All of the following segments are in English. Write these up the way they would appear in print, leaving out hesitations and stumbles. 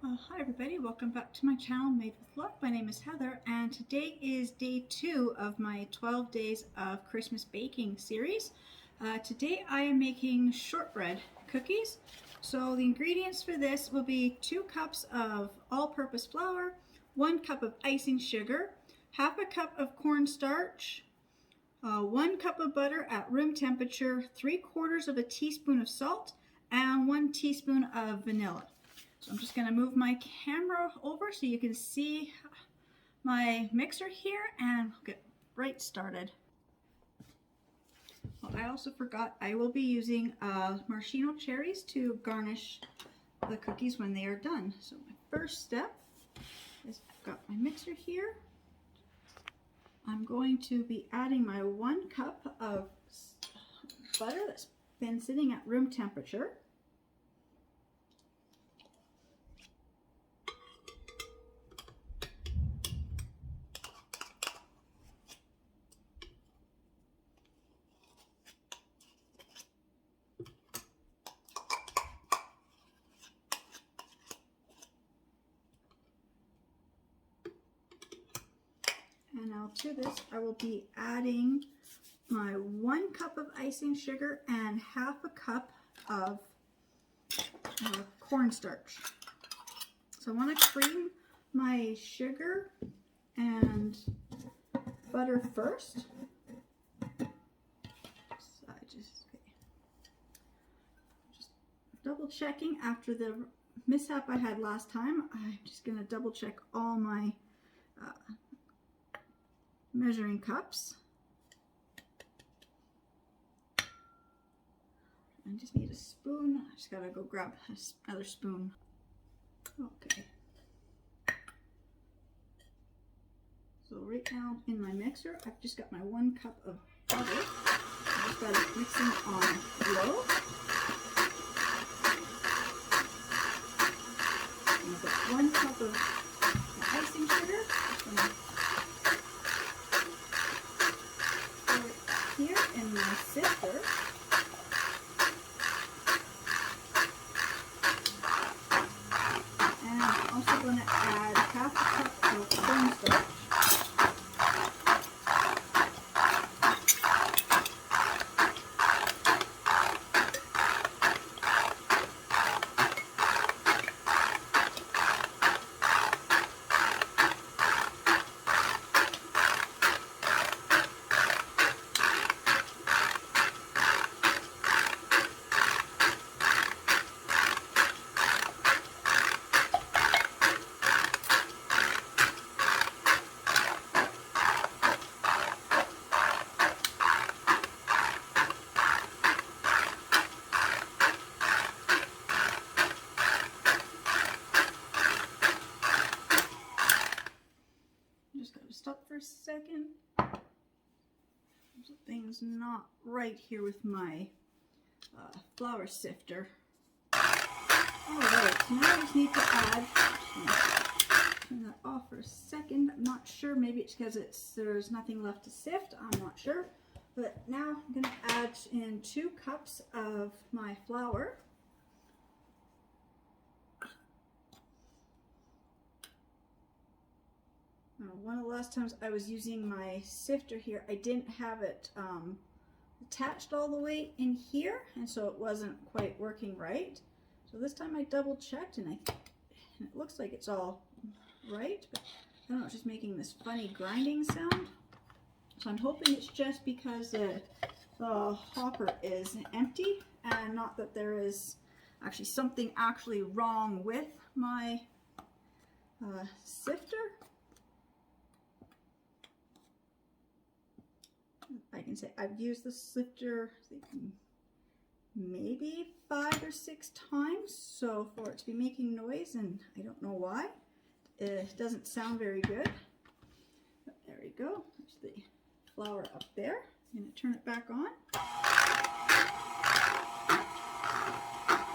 Hi everybody, welcome back to my channel Made with Love. My name is Heather and today is day 2 of my 12 days of Christmas baking series. Today I am making shortbread cookies. So the ingredients for this will be 2 cups of all-purpose flour, 1 cup of icing sugar, half a cup of cornstarch, 1 cup of butter at room temperature, 3/4 of a teaspoon of salt, and 1 teaspoon of vanilla. So I'm just going to move my camera over so you can see my mixer here and we'll get right started. Well, I also forgot I will be using maraschino cherries to garnish the cookies when they are done. So my first step is I've got my mixer here. I'm going to be adding my 1 cup of butter that's been sitting at room temperature. And now to this, I will be adding my 1 cup of icing sugar and half a cup of cornstarch. So I want to cream my sugar and butter first. So I just double checking after the mishap I had last time. I'm just going to double check all my measuring cups. I just need a spoon. I just gotta go grab another spoon. Okay. So right now in my mixer, I've just got my 1 cup of butter. I just got it mixing on low. And I've got 1 cup of icing sugar. Here in my sifter, and I'm also going to add half a cup of cornstarch. Stop for a second. Something's not right here with my flour sifter. Alright, so now I just need to add, turn that off for a second. I'm not sure, maybe it's because there's nothing left to sift, I'm not sure. But now I'm going to add in 2 cups of my flour. One of the last times I was using my sifter here, I didn't have it attached all the way in here, and so it wasn't quite working right. So this time I double checked, and it looks like it's all right, but I don't know, it's just making this funny grinding sound. So I'm hoping it's just because the hopper is empty, and not that there is actually something actually wrong with my sifter. I can say I've used the sifter maybe 5 or 6 times, so for it to be making noise, and I don't know why, it doesn't sound very good. But there we go. There's the flour up there. I'm going to turn it back on.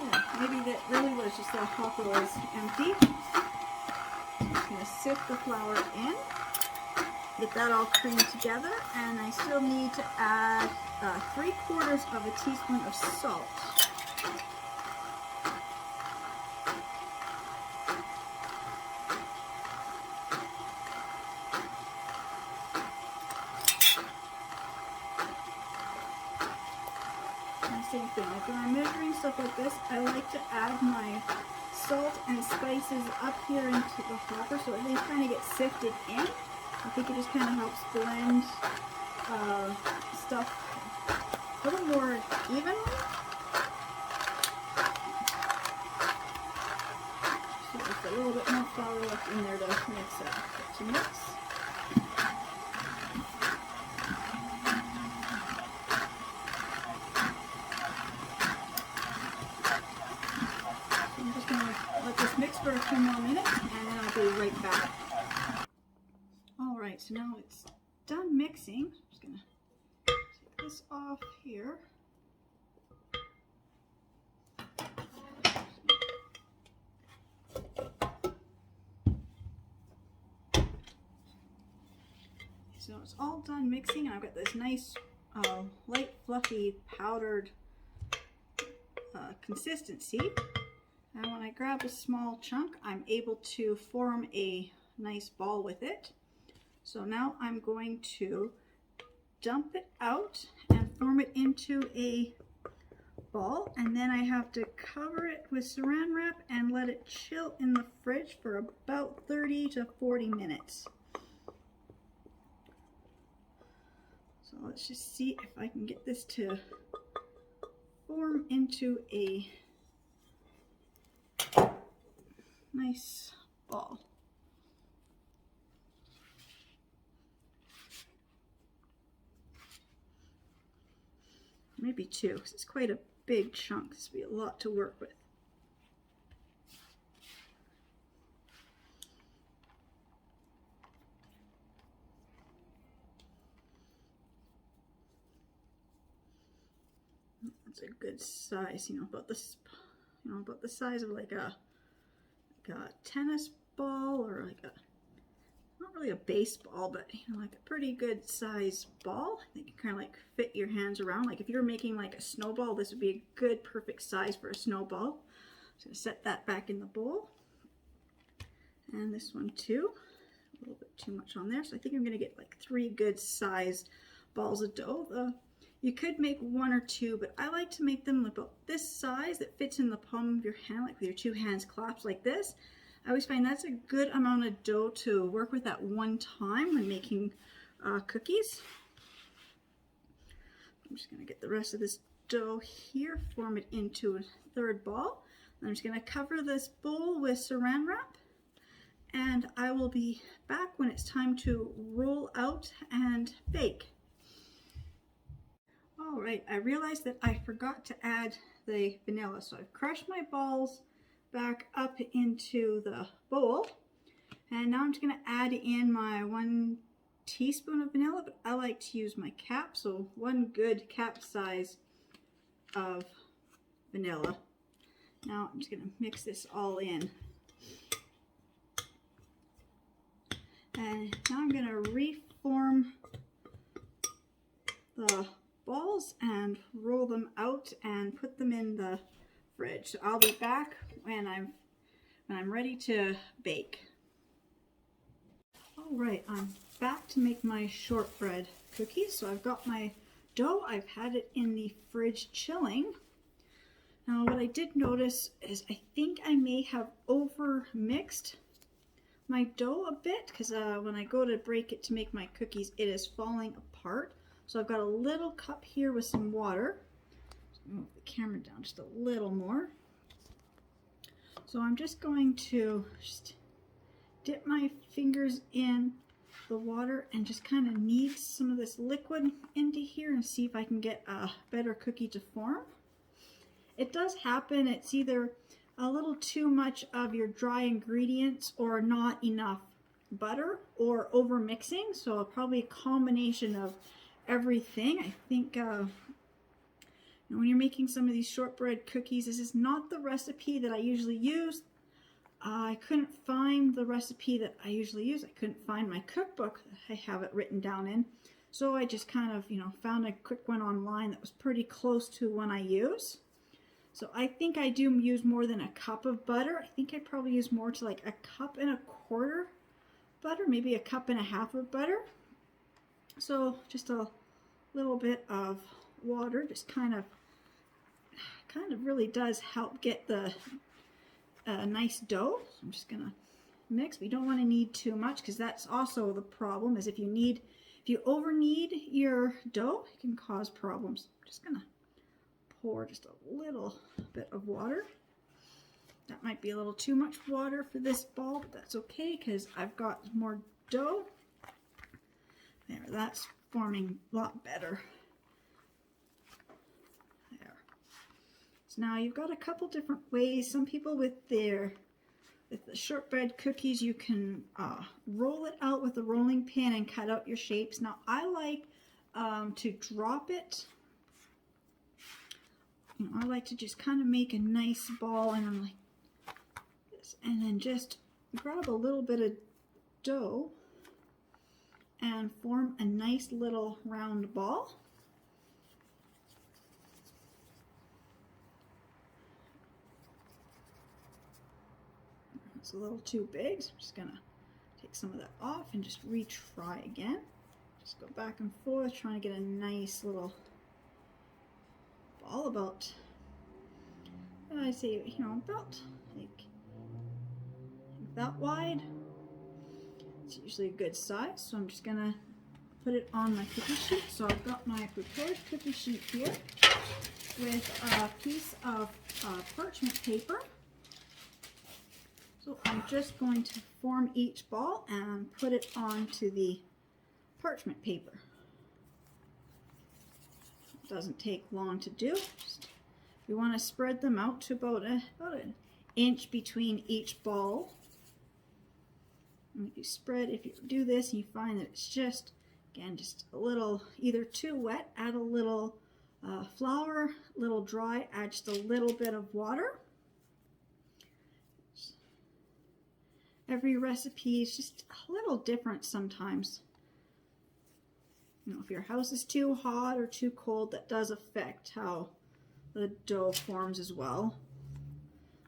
Yeah, maybe that really was just the hopper was empty. I'm just going to sift the flour in. Get that all creamed together, and I still need to add 3/4 of a teaspoon of salt. same thing. Like when I'm measuring stuff like this, I like to add my salt and spices up here into the hopper so they kind of get sifted in. I think it just kind of helps blend stuff a little more evenly. So there's a little bit more flour left in there to mix up. To mix. I'm just going to let this mix for a few more minutes and then I'll be right back. Alright, so now it's done mixing. I'm just going to take this off here. So it's all done mixing and I've got this nice light fluffy powdered consistency. And when I grab a small chunk, I'm able to form a nice ball with it. So now I'm going to dump it out and form it into a ball, and then I have to cover it with saran wrap and let it chill in the fridge for about 30 to 40 minutes. So let's just see if I can get this to form into a nice ball. Maybe two, because it's quite a big chunk. This will be a lot to work with. That's a good size, about this, about the size of like a tennis ball, or like a, not really a baseball, but like a pretty good size ball that you kind of like fit your hands around. Like if you're making like a snowball, this would be a good perfect size for a snowball. So set that back in the bowl, and this one too, a little bit too much on there, so I think I'm gonna get like 3 good sized balls of dough. You could make 1 or 2, but I like to make them about this size that fits in the palm of your hand, like with your 2 hands clasped like this. I always find that's a good amount of dough to work with at one time when making cookies. I'm just going to get the rest of this dough here, form it into a 3rd ball. I'm just going to cover this bowl with saran wrap, and I will be back when it's time to roll out and bake. Alright, I realized that I forgot to add the vanilla, so I've crushed my balls back up into the bowl, and now I'm just going to add in my 1 teaspoon of vanilla, but I like to use my cap, so 1 good cap size of vanilla. Now I'm just going to mix this all in, and now I'm going to reform the balls and roll them out and put them in the fridge. So I'll be back when I'm ready to bake. All right, I'm back to make my shortbread cookies. So I've got my dough. I've had it in the fridge chilling. Now what I did notice is I think I may have over mixed my dough a bit, because when I go to break it to make my cookies, it is falling apart. So I've got a little cup here with some water. Move the camera down just a little more. So I'm just going to dip my fingers in the water and just kind of knead some of this liquid into here and see if I can get a better cookie to form. It does happen. It's either a little too much of your dry ingredients or not enough butter or over mixing. So probably a combination of everything. I think when you're making some of these shortbread cookies, this is not the recipe that I usually use. I couldn't find the recipe that I usually use. I couldn't find my cookbook that I have it written down in. So I just kind of, found a quick one online that was pretty close to one I use. So I think I do use more than a cup of butter. I think I probably use more to like 1.25 cups butter, maybe 1.5 cups of butter. So just a little bit of water, just kind of kind of really does help get the nice dough. So I'm just gonna mix. We don't want to knead too much because that's also the problem, is if you over knead your dough, it can cause problems. I'm just gonna pour just a little bit of water. That might be a little too much water for this ball, but that's okay because I've got more dough. There, that's forming a lot better. There. So now you've got a couple different ways. Some people with the shortbread cookies, you can roll it out with a rolling pin and cut out your shapes. Now I like to drop it. You know, I like to just kind of make a nice ball, and I'm like this, and then just grab a little bit of dough and form a nice little round ball. It's a little too big, so I'm just gonna take some of that off and just retry again. Just go back and forth, trying to get a nice little ball about, I'd say, you know, about like that wide. It's usually a good size, so I'm just gonna put it on my cookie sheet. So I've got my prepared cookie sheet here with a piece of parchment paper. So I'm just going to form each ball and put it onto the parchment paper. It doesn't take long to do. You want to spread them out to about an inch between each ball. And if you do this and you find that it's just, again, just a little either too wet, add a little flour, a little dry, add just a little bit of water. Every recipe is just a little different sometimes. You know, if your house is too hot or too cold, that does affect how the dough forms as well.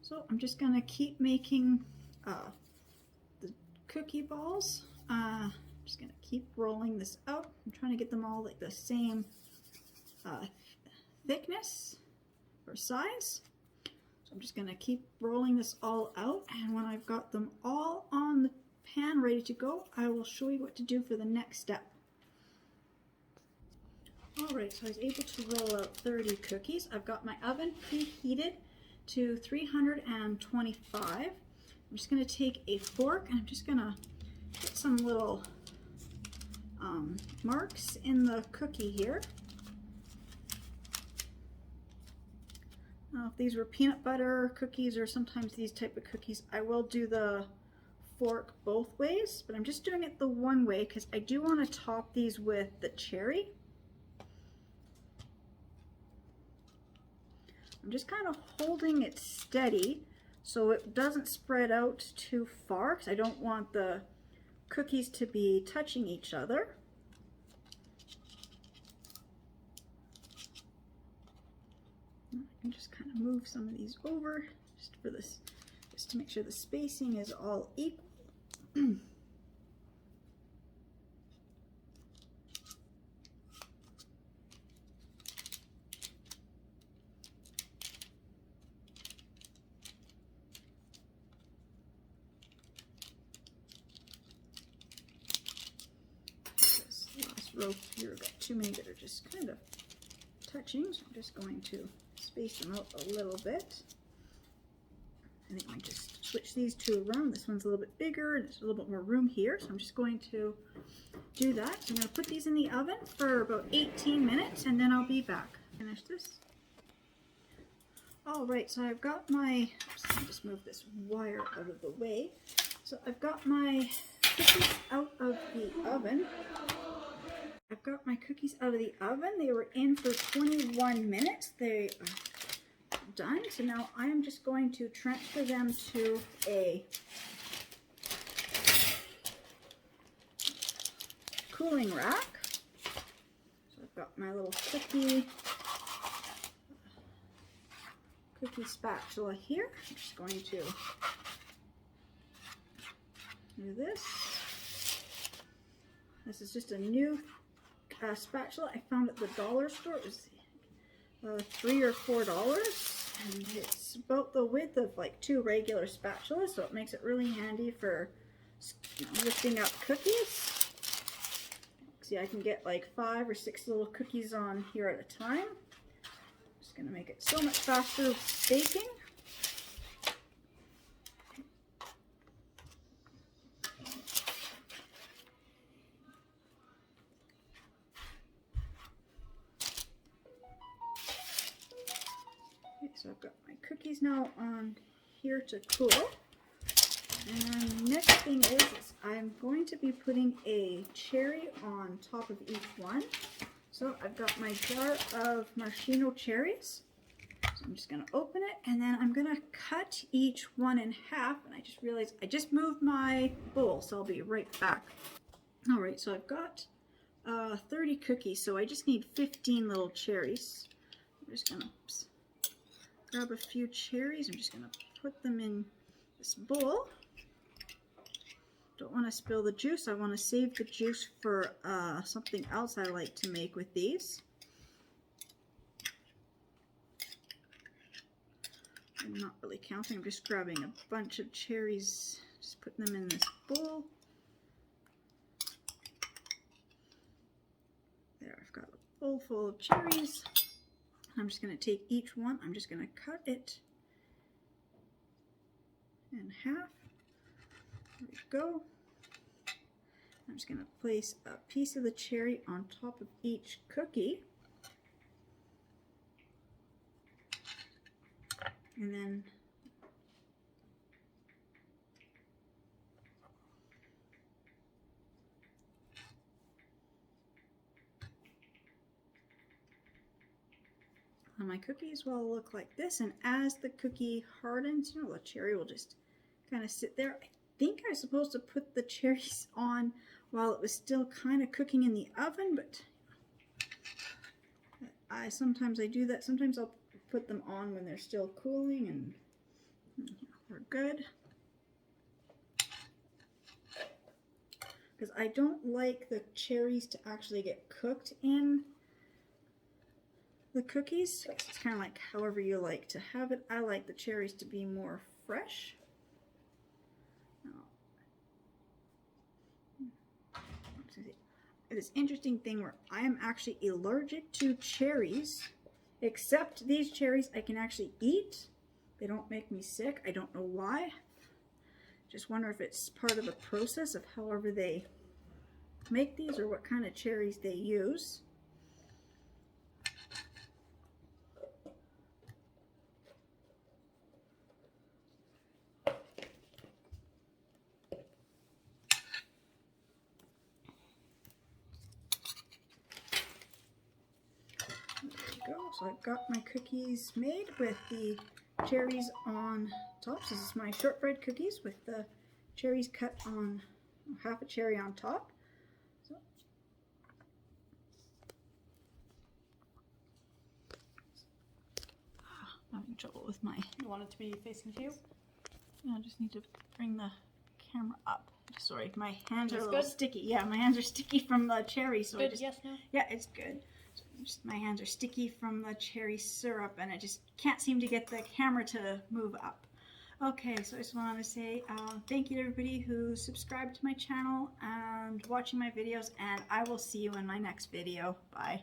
So I'm just going to keep making the cookie balls. I'm just going to keep rolling this out. I'm trying to get them all like the same thickness or size. So I'm just going to keep rolling this all out, and when I've got them all on the pan ready to go, I will show you what to do for the next step. Alright, so I was able to roll out 30 cookies. I've got my oven preheated to 325. I'm just going to take a fork and I'm just going to put some little marks in the cookie here. If these were peanut butter cookies or sometimes these type of cookies, I will do the fork both ways, but I'm just doing it the one way because I do want to top these with the cherry. I'm just kind of holding it steady so it doesn't spread out too far because I don't want the cookies to be touching each other. I can just kind of move some of these over just for this, just to make sure the spacing is all equal. This last row here, I've got too many that are just kind of touching, so I'm just going to space them out a little bit. I think I might just switch these two around. This one's a little bit bigger and there's a little bit more room here, so I'm just going to do that. So I'm going to put these in the oven for about 18 minutes and then I'll be back. Finish this. Alright, so I've got my, let me just move this wire out of the way. So I've got my cookies out of the oven. I've got my cookies out of the oven. They were in for 21 minutes. They are done. So now I am just going to transfer them to a cooling rack. So I've got my little cookie spatula here. I'm just going to do this. This is just a new spatula I found at the dollar store. It was $3 or $4, and it's about the width of like 2 regular spatulas, so it makes it really handy for lifting up cookies. See, I can get like 5 or 6 little cookies on here at a time. Just gonna make it so much faster baking. So I've got my cookies now on here to cool. And next thing is I'm going to be putting a cherry on top of each one. So I've got my jar of maraschino cherries. So I'm just going to open it, and then I'm going to cut each one in half. And I just realized I just moved my bowl, so I'll be right back. Alright, so I've got 30 cookies, so I just need 15 little cherries. I'm just going to grab a few cherries. I'm just going to put them in this bowl. Don't want to spill the juice. I want to save the juice for something else I like to make with these. I'm not really counting. I'm just grabbing a bunch of cherries, just putting them in this bowl. There, I've got a bowl full of cherries. I'm just going to take each one, I'm just going to cut it in half. There we go. I'm just going to place a piece of the cherry on top of each cookie. And then my cookies will look like this, and as the cookie hardens, you know, the cherry will just kind of sit there. I think I was supposed to put the cherries on while it was still kind of cooking in the oven, but sometimes I do that. Sometimes I'll put them on when they're still cooling, and we're good. Because I don't like the cherries to actually get cooked in the cookies. It's kind of like however you like to have it. I like the cherries to be more fresh. This interesting thing where I am actually allergic to cherries, except these cherries I can actually eat. They don't make me sick. I don't know why. Just wonder if it's part of the process of however they make these or what kind of cherries they use. So I've got my cookies made with the cherries on top. So this is my shortbread cookies with the cherries cut on, half a cherry on top. So, I'm having trouble with my... You want it to be facing to you? I just need to bring the camera up. Sorry, my hands are a little sticky. Yeah, my hands are sticky from the cherry. So good, yes, no? Yeah, it's good. Just my hands are sticky from the cherry syrup, and I just can't seem to get the camera to move up. Okay, so I just want to say thank you to everybody who subscribed to my channel and watching my videos, and I will see you in my next video. Bye.